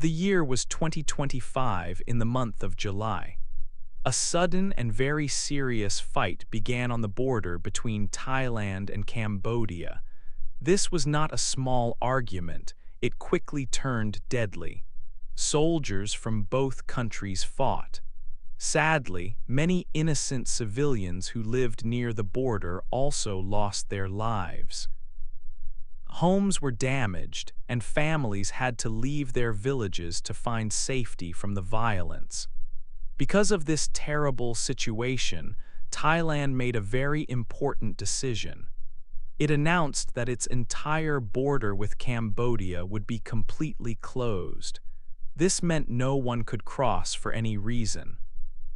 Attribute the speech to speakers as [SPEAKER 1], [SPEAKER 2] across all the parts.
[SPEAKER 1] The year was 2025 in the month of July. A sudden and very serious fight began on the border between Thailand and Cambodia. This was not a small argument, it quickly turned deadly. Soldiers from both countries fought. Sadly, many innocent civilians who lived near the border also lost their lives. Homes were damaged, and families had to leave their villages to find safety from the violence. Because of this terrible situation, Thailand made a very important decision. It announced that its entire border with Cambodia would be completely closed. This meant no one could cross for any reason.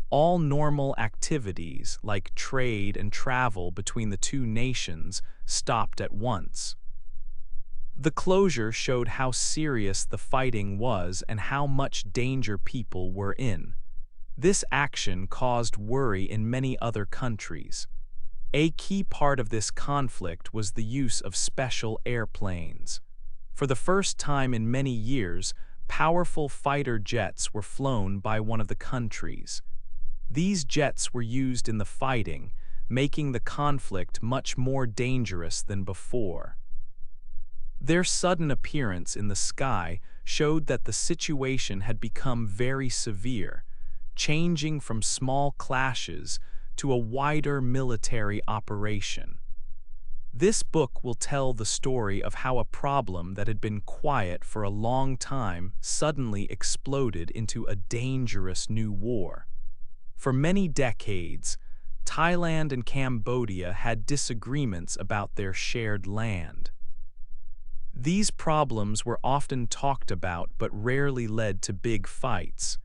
[SPEAKER 1] All normal activities, like trade and travel between the two nations, stopped at once. The closure showed how serious the fighting was and how much danger people were in. This action caused worry in many other countries. A key part of this conflict was the use of special airplanes. For the first time in many years, powerful fighter jets were flown by one of the countries. These jets were used in the fighting, making the conflict much more dangerous than before. Their sudden appearance in the sky showed that the situation had become very severe, changing from small clashes to a wider military operation. This book will tell the story of how a problem that had been quiet for a long time suddenly exploded into a dangerous new war. For many decades, Thailand and Cambodia had disagreements about their shared land. These problems were often talked about but rarely led to big fights.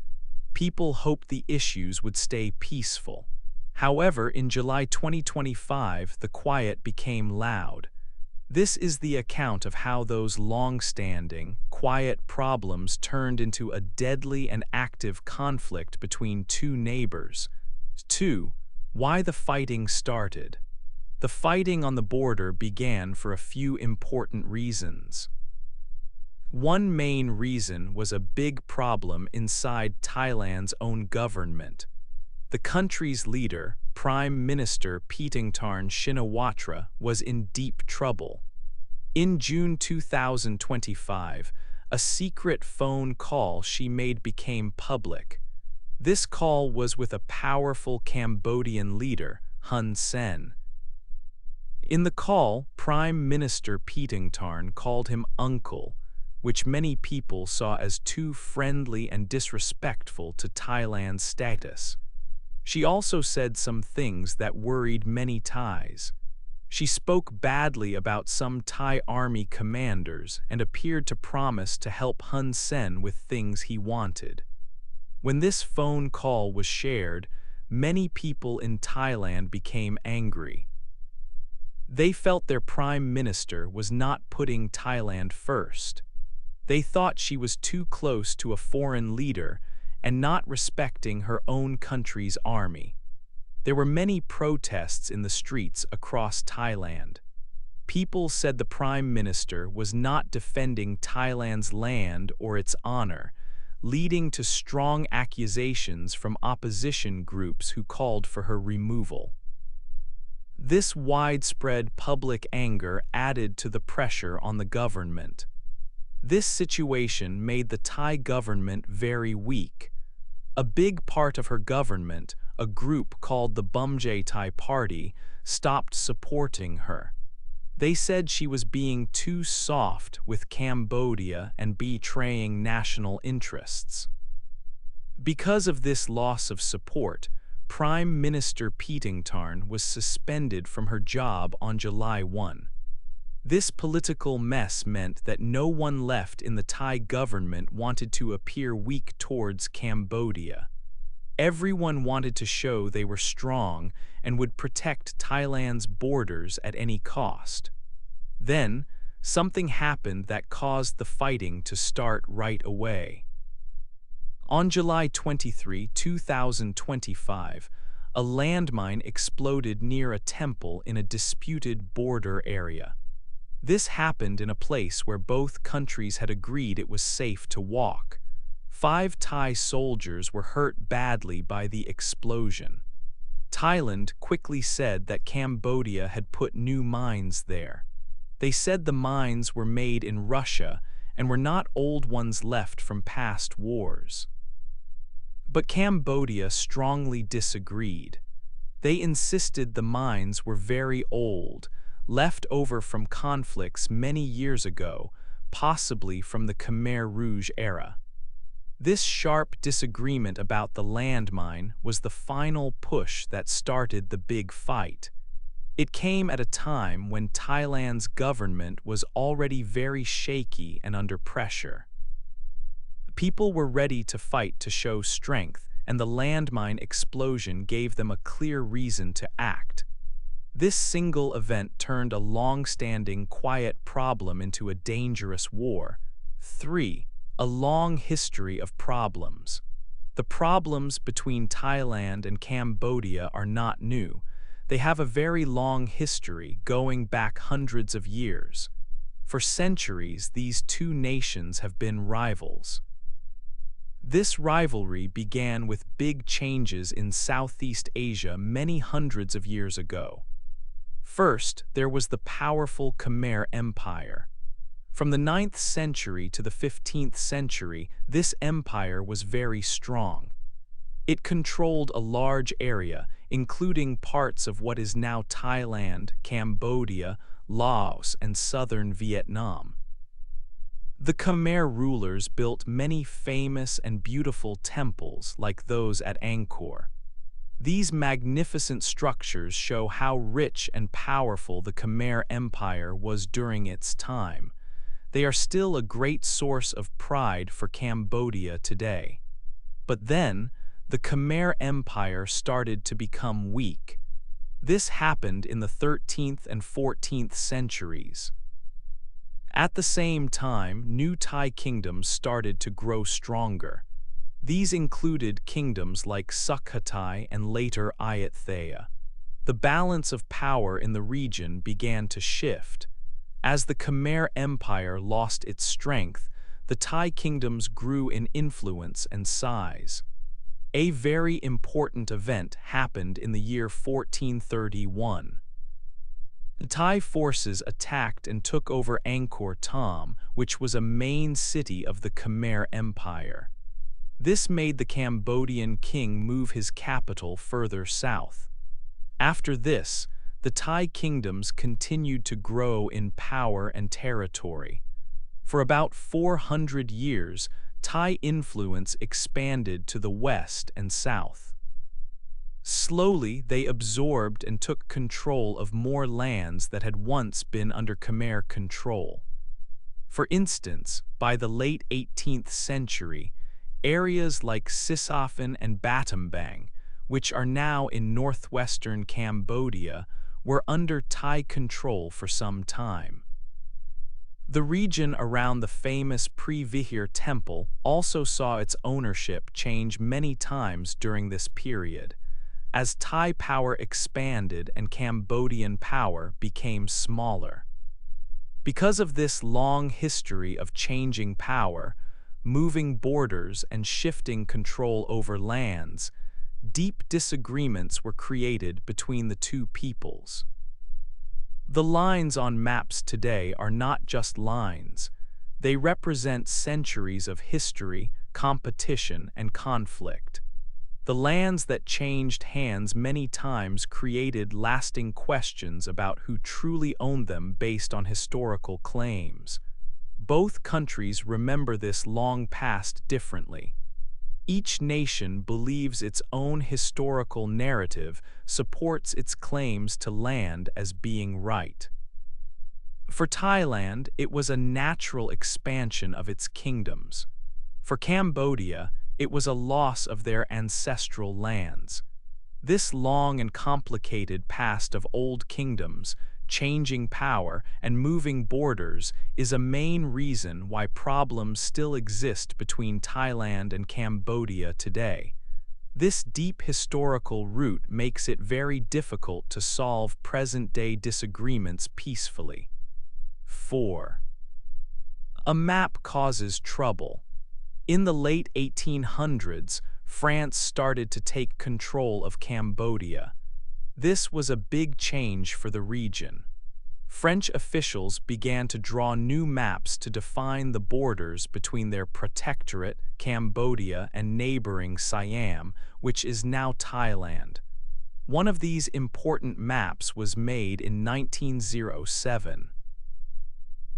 [SPEAKER 1] People hoped the issues would stay peaceful. However, in July 2025, the quiet became loud. This is the account of how those long-standing, quiet problems turned into a deadly and active conflict between two neighbors. 2. Why the fighting started. The fighting on the border began for a few important reasons. One main reason was a big problem inside Thailand's own government. The country's leader, Prime Minister Paetongtarn Shinawatra, was in deep trouble. In June 2025, a secret phone call she made became public. This call was with a powerful Cambodian leader, Hun Sen. In the call, Prime Minister Paetongtarn called him uncle, which many people saw as too friendly and disrespectful to Thailand's status. She also said some things that worried many Thais. She spoke badly about some Thai army commanders and appeared to promise to help Hun Sen with things he wanted. When this phone call was shared, many people in Thailand became angry. They felt their prime minister was not putting Thailand first. They thought she was too close to a foreign leader and not respecting her own country's army. There were many protests in the streets across Thailand. People said the prime minister was not defending Thailand's land or its honor, leading to strong accusations from opposition groups who called for her removal. This widespread public anger added to the pressure on the government. This situation made the Thai government very weak. A big part of her government, a group called the Bumjay Thai Party, stopped supporting her. They said she was being too soft with Cambodia and betraying national interests. Because of this loss of support, Prime Minister Paetongtarn was suspended from her job on July 1. This political mess meant that no one left in the Thai government wanted to appear weak towards Cambodia. Everyone wanted to show they were strong and would protect Thailand's borders at any cost. Then, something happened that caused the fighting to start right away. On July 23, 2025, a landmine exploded near a temple in a disputed border area. This happened in a place where both countries had agreed it was safe to walk. 5 Thai soldiers were hurt badly by the explosion. Thailand quickly said that Cambodia had put new mines there. They said the mines were made in Russia and were not old ones left from past wars. But Cambodia strongly disagreed. They insisted the mines were very old, left over from conflicts many years ago, possibly from the Khmer Rouge era. This sharp disagreement about the landmine was the final push that started the big fight. It came at a time when Thailand's government was already very shaky and under pressure. People were ready to fight to show strength, and the landmine explosion gave them a clear reason to act. This single event turned a long-standing, quiet problem into a dangerous war. 3. A long history of problems. The problems between Thailand and Cambodia are not new. They have a very long history, going back hundreds of years. For centuries, these two nations have been rivals. This rivalry began with big changes in Southeast Asia many hundreds of years ago. First, there was the powerful Khmer Empire. From the 9th century to the 15th century, this empire was very strong. It controlled a large area, including parts of what is now Thailand, Cambodia, Laos, and southern Vietnam. The Khmer rulers built many famous and beautiful temples like those at Angkor. These magnificent structures show how rich and powerful the Khmer Empire was during its time. They are still a great source of pride for Cambodia today. But then, the Khmer Empire started to become weak. This happened in the 13th and 14th centuries. At the same time, new Thai kingdoms started to grow stronger. These included kingdoms like Sukhothai and later Ayutthaya. The balance of power in the region began to shift. As the Khmer Empire lost its strength, the Thai kingdoms grew in influence and size. A very important event happened in the year 1431. The Thai forces attacked and took over Angkor Thom, which was a main city of the Khmer Empire. This made the Cambodian king move his capital further south. After this, the Thai kingdoms continued to grow in power and territory. For about 400 years, Thai influence expanded to the west and south. Slowly, they absorbed and took control of more lands that had once been under Khmer control. For instance, by the late 18th century, areas like Sisophon and Battambang, which are now in northwestern Cambodia, were under Thai control for some time. The region around the famous Pre-Vihir temple also saw its ownership change many times during this period, as Thai power expanded and Cambodian power became smaller. Because of this long history of changing power, moving borders and shifting control over lands, deep disagreements were created between the two peoples. The lines on maps today are not just lines. They represent centuries of history, competition, and conflict. The lands that changed hands many times created lasting questions about who truly owned them based on historical claims. Both countries remember this long past differently. Each nation believes its own historical narrative supports its claims to land as being right. For Thailand, it was a natural expansion of its kingdoms. For Cambodia, it was a loss of their ancestral lands. This long and complicated past of old kingdoms, changing power, and moving borders is a main reason why problems still exist between Thailand and Cambodia today. This deep historical root makes it very difficult to solve present-day disagreements peacefully. 4. A map causes trouble. In the late 1800s, France started to take control of Cambodia. This was a big change for the region. French officials began to draw new maps to define the borders between their protectorate, Cambodia, and neighboring Siam, which is now Thailand. One of these important maps was made in 1907.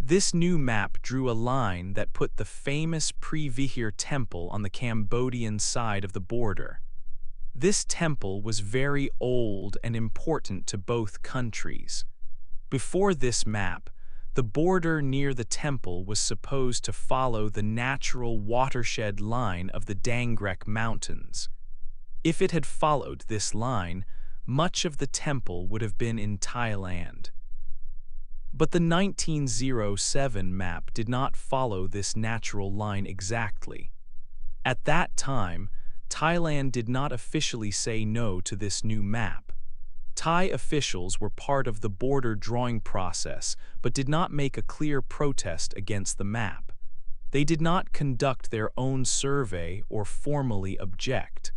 [SPEAKER 1] This new map drew a line that put the famous Pre-Vihir temple on the Cambodian side of the border. This temple was very old and important to both countries. Before this map, the border near the temple was supposed to follow the natural watershed line of the Dangrek Mountains. If it had followed this line, much of the temple would have been in Thailand. But the 1907 map did not follow this natural line exactly. At that time, Thailand did not officially say no to this new map. Thai officials were part of the border drawing process but did not make a clear protest against the map. They did not conduct their own survey or formally object.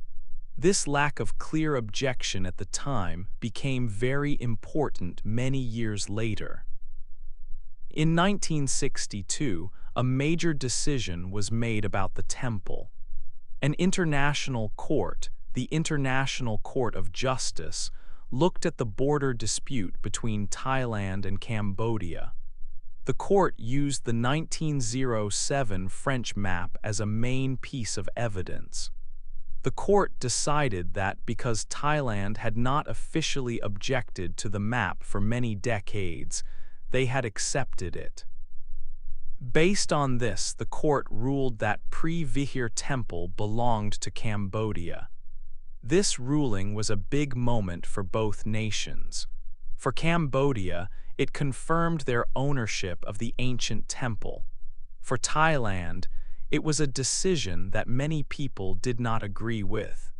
[SPEAKER 1] This lack of clear objection at the time became very important many years later. In 1962, a major decision was made about the temple. An international court, the International Court of Justice, looked at the border dispute between Thailand and Cambodia. The court used the 1907 French map as a main piece of evidence. The court decided that because Thailand had not officially objected to the map for many decades, they had accepted it. Based on this, the court ruled that Pre-Vihir temple belonged to Cambodia. This ruling was a big moment for both nations. For Cambodia, it confirmed their ownership of the ancient temple. For Thailand, it was a decision that many people did not agree with.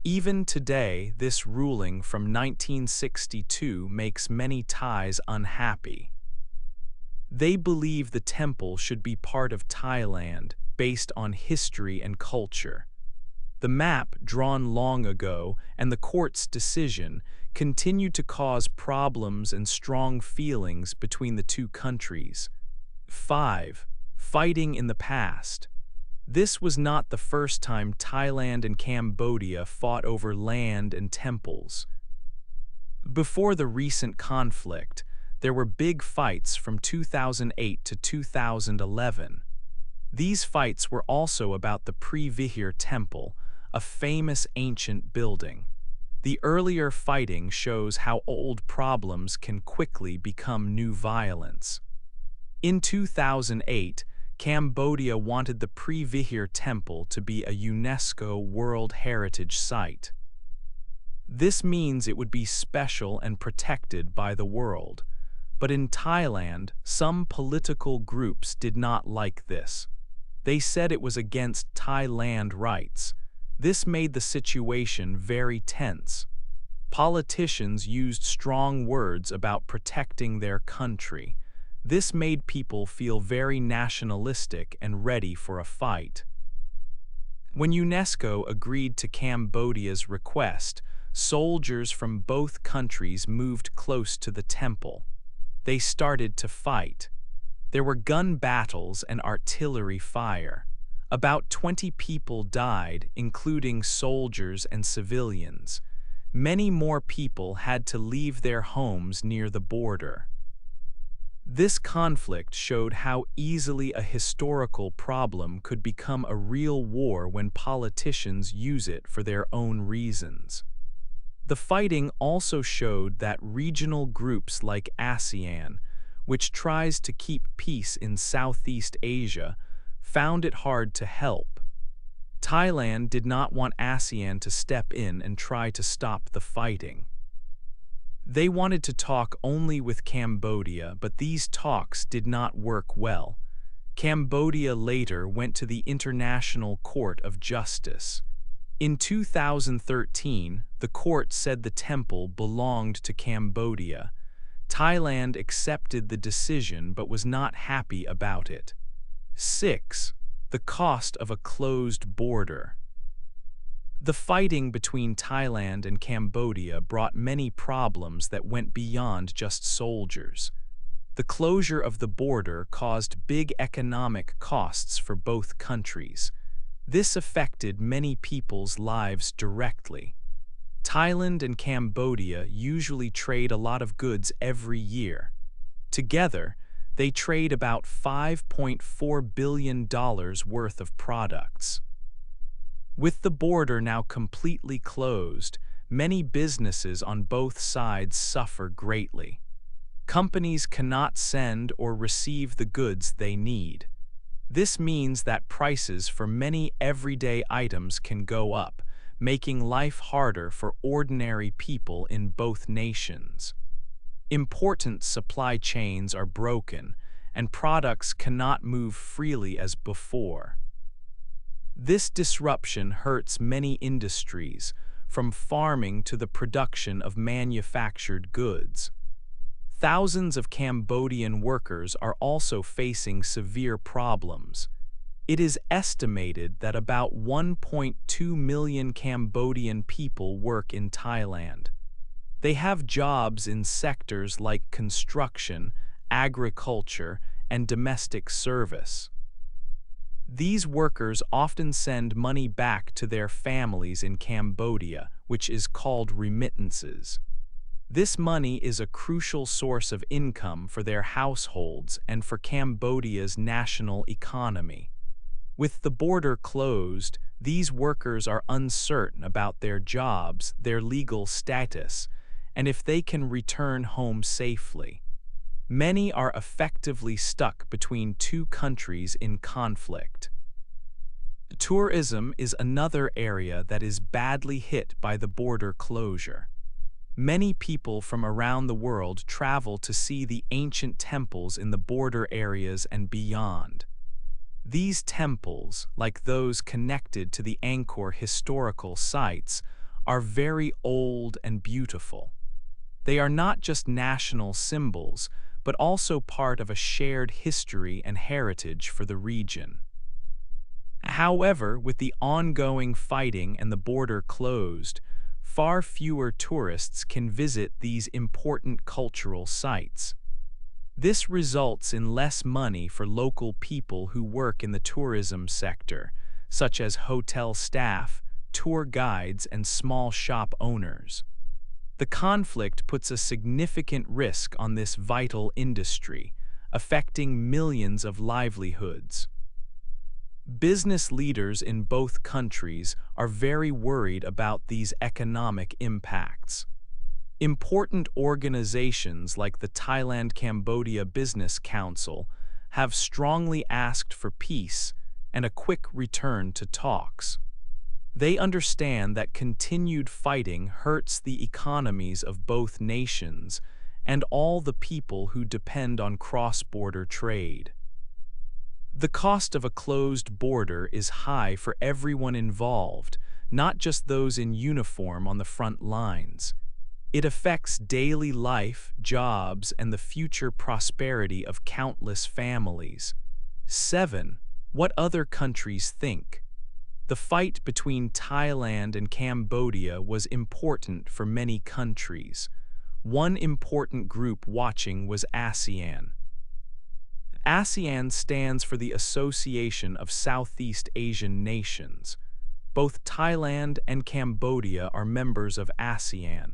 [SPEAKER 1] Even today, this ruling from 1962 makes many Thais unhappy. They believe the temple should be part of Thailand based on history and culture. The map drawn long ago and the court's decision continued to cause problems and strong feelings between the two countries. 5. Fighting in the past. This was not the first time Thailand and Cambodia fought over land and temples. Before the recent conflict, there were big fights from 2008 to 2011. These fights were also about the Pre-Vihir temple, a famous ancient building. The earlier fighting shows how old problems can quickly become new violence. In 2008, Cambodia wanted the Pre-Vihir temple to be a UNESCO World Heritage Site. This means it would be special and protected by the world. But in Thailand, some political groups did not like this. They said it was against Thai land rights. This made the situation very tense. Politicians used strong words about protecting their country. This made people feel very nationalistic and ready for a fight. When UNESCO agreed to Cambodia's request, soldiers from both countries moved close to the temple. They started to fight. There were gun battles and artillery fire. About 20 people died, including soldiers and civilians. Many more people had to leave their homes near the border. This conflict showed how easily a historical problem could become a real war when politicians use it for their own reasons. The fighting also showed that regional groups like ASEAN, which tries to keep peace in Southeast Asia, found it hard to help. Thailand did not want ASEAN to step in and try to stop the fighting. They wanted to talk only with Cambodia, but these talks did not work well. Cambodia later went to the International Court of Justice. In 2013, the court said the temple belonged to Cambodia. Thailand accepted the decision but was not happy about it. 6. The cost of a closed border. The fighting between Thailand and Cambodia brought many problems that went beyond just soldiers. The closure of the border caused big economic costs for both countries. This affected many people's lives directly. Thailand and Cambodia usually trade a lot of goods every year. Together, they trade about $5.4 billion worth of products. With the border now completely closed, many businesses on both sides suffer greatly. Companies cannot send or receive the goods they need. This means that prices for many everyday items can go up, making life harder for ordinary people in both nations. Important supply chains are broken, and products cannot move freely as before. This disruption hurts many industries, from farming to the production of manufactured goods. Thousands of Cambodian workers are also facing severe problems. It is estimated that about 1.2 million Cambodian people work in Thailand. They have jobs in sectors like construction, agriculture, and domestic service. These workers often send money back to their families in Cambodia, which is called remittances. This money is a crucial source of income for their households and for Cambodia's national economy. With the border closed, these workers are uncertain about their jobs, their legal status, and if they can return home safely. Many are effectively stuck between two countries in conflict. Tourism is another area that is badly hit by the border closure. Many people from around the world travel to see the ancient temples in the border areas and beyond. These temples, like those connected to the Angkor historical sites, are very old and beautiful. They are not just national symbols, but also part of a shared history and heritage for the region. However, with the ongoing fighting and the border closed, far fewer tourists can visit these important cultural sites. This results in less money for local people who work in the tourism sector, such as hotel staff, tour guides, and small shop owners. The conflict puts a significant risk on this vital industry, affecting millions of livelihoods. Business leaders in both countries are very worried about these economic impacts. Important organizations like the Thailand Cambodia Business Council have strongly asked for peace and a quick return to talks. They understand that continued fighting hurts the economies of both nations and all the people who depend on cross-border trade. The cost of a closed border is high for everyone involved, not just those in uniform on the front lines. It affects daily life, jobs, and the future prosperity of countless families. 7. What other countries think. The fight between Thailand and Cambodia was important for many countries. One important group watching was ASEAN. ASEAN stands for the Association of Southeast Asian Nations. Both Thailand and Cambodia are members of ASEAN.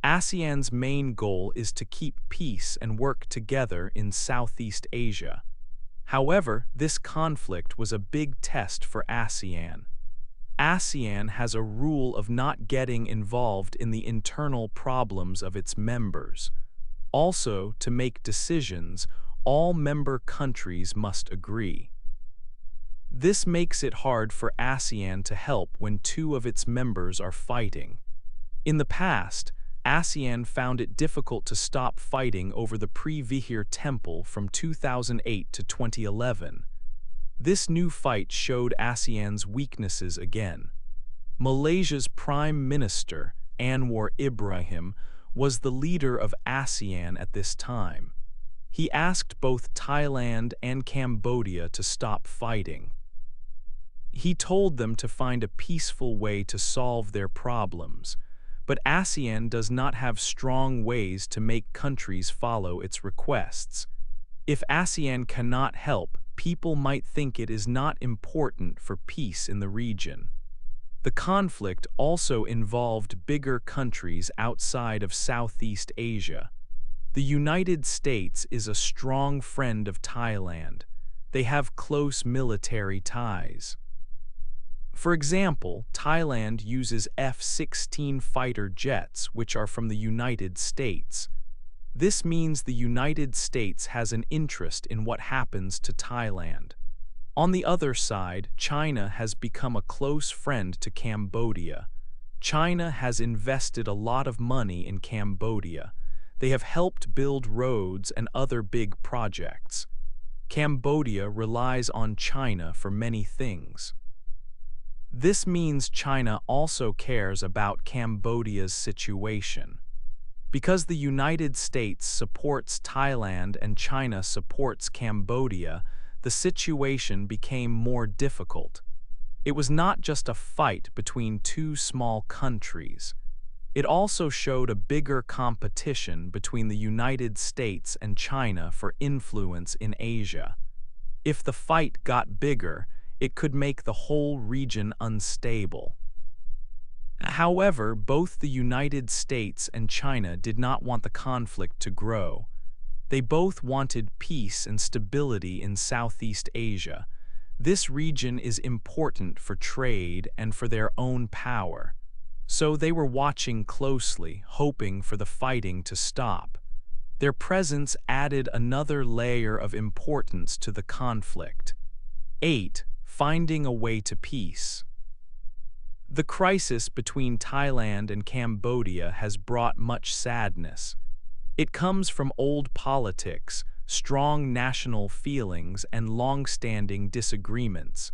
[SPEAKER 1] ASEAN's main goal is to keep peace and work together in Southeast Asia. However, this conflict was a big test for ASEAN. ASEAN has a rule of not getting involved in the internal problems of its members. Also, to make decisions, all member countries must agree. This makes it hard for ASEAN to help when two of its members are fighting. In the past, ASEAN found it difficult to stop fighting over the Pre-Vihir Temple from 2008 to 2011. This new fight showed ASEAN's weaknesses again. Malaysia's Prime Minister, Anwar Ibrahim, was the leader of ASEAN at this time. He asked both Thailand and Cambodia to stop fighting. He told them to find a peaceful way to solve their problems, but ASEAN does not have strong ways to make countries follow its requests. If ASEAN cannot help, people might think it is not important for peace in the region. The conflict also involved bigger countries outside of Southeast Asia. The United States is a strong friend of Thailand. They have close military ties. For example, Thailand uses F-16 fighter jets, which are from the United States. This means the United States has an interest in what happens to Thailand. On the other side, China has become a close friend to Cambodia. China has invested a lot of money in Cambodia. They have helped build roads and other big projects. Cambodia relies on China for many things. This means China also cares about Cambodia's situation. Because the United States supports Thailand and China supports Cambodia, the situation became more difficult. It was not just a fight between two small countries. It also showed a bigger competition between the United States and China for influence in Asia. If the fight got bigger, it could make the whole region unstable. However, both the United States and China did not want the conflict to grow. They both wanted peace and stability in Southeast Asia. This region is important for trade and for their own power. So they were watching closely, hoping for the fighting to stop. Their presence added another layer of importance to the conflict. 8. Finding a way to peace. The crisis between Thailand and Cambodia has brought much sadness. It comes from old politics, strong national feelings, and long-standing disagreements.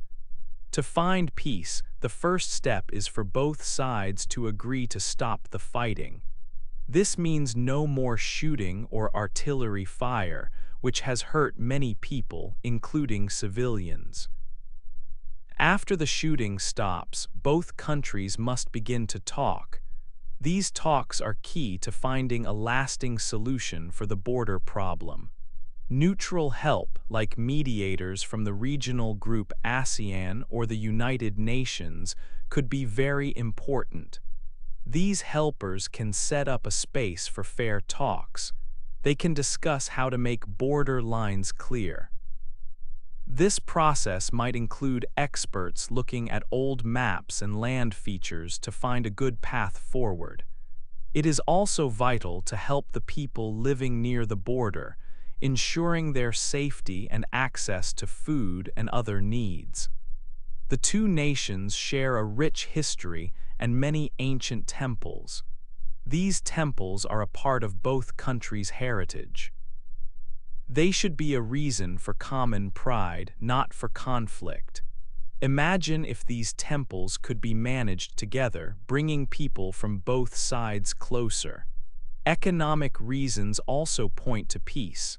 [SPEAKER 1] To find peace, the first step is for both sides to agree to stop the fighting. This means no more shooting or artillery fire, which has hurt many people, including civilians. After the shooting stops, both countries must begin to talk. These talks are key to finding a lasting solution for the border problem. Neutral help, like mediators from the regional group ASEAN or the United Nations, could be very important. These helpers can set up a space for fair talks. They can discuss how to make border lines clear. This process might include experts looking at old maps and land features to find a good path forward. It is also vital to help the people living near the border, ensuring their safety and access to food and other needs. The two nations share a rich history and many ancient temples. These temples are a part of both countries' heritage. They should be a reason for common pride, not for conflict. Imagine if these temples could be managed together, bringing people from both sides closer. Economic reasons also point to peace.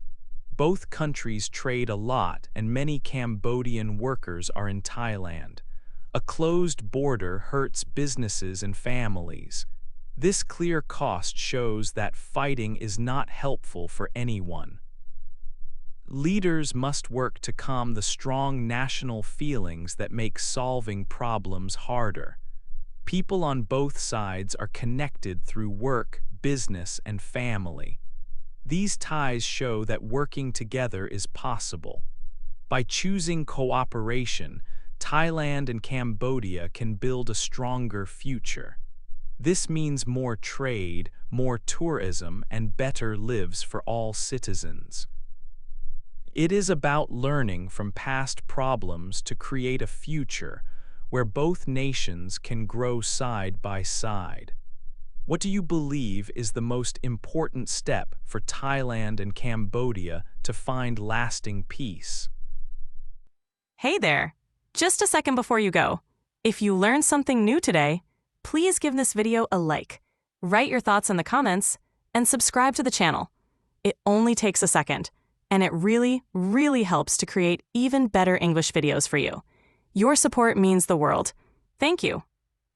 [SPEAKER 1] Both countries trade a lot, and many Cambodian workers are in Thailand. A closed border hurts businesses and families. This clear cost shows that fighting is not helpful for anyone. Leaders must work to calm the strong national feelings that make solving problems harder. People on both sides are connected through work, business, and family. These ties show that working together is possible. By choosing cooperation, Thailand and Cambodia can build a stronger future. This means more trade, more tourism, and better lives for all citizens. It is about learning from past problems to create a future where both nations can grow side by side. What do you believe is the most important step for Thailand and Cambodia to find lasting peace?
[SPEAKER 2] Hey there! Just a second before you go. If you learned something new today, please give this video a like, write your thoughts in the comments, and subscribe to the channel. It only takes a second, and it really, really helps to create even better English videos for you. Your support means the world. Thank you.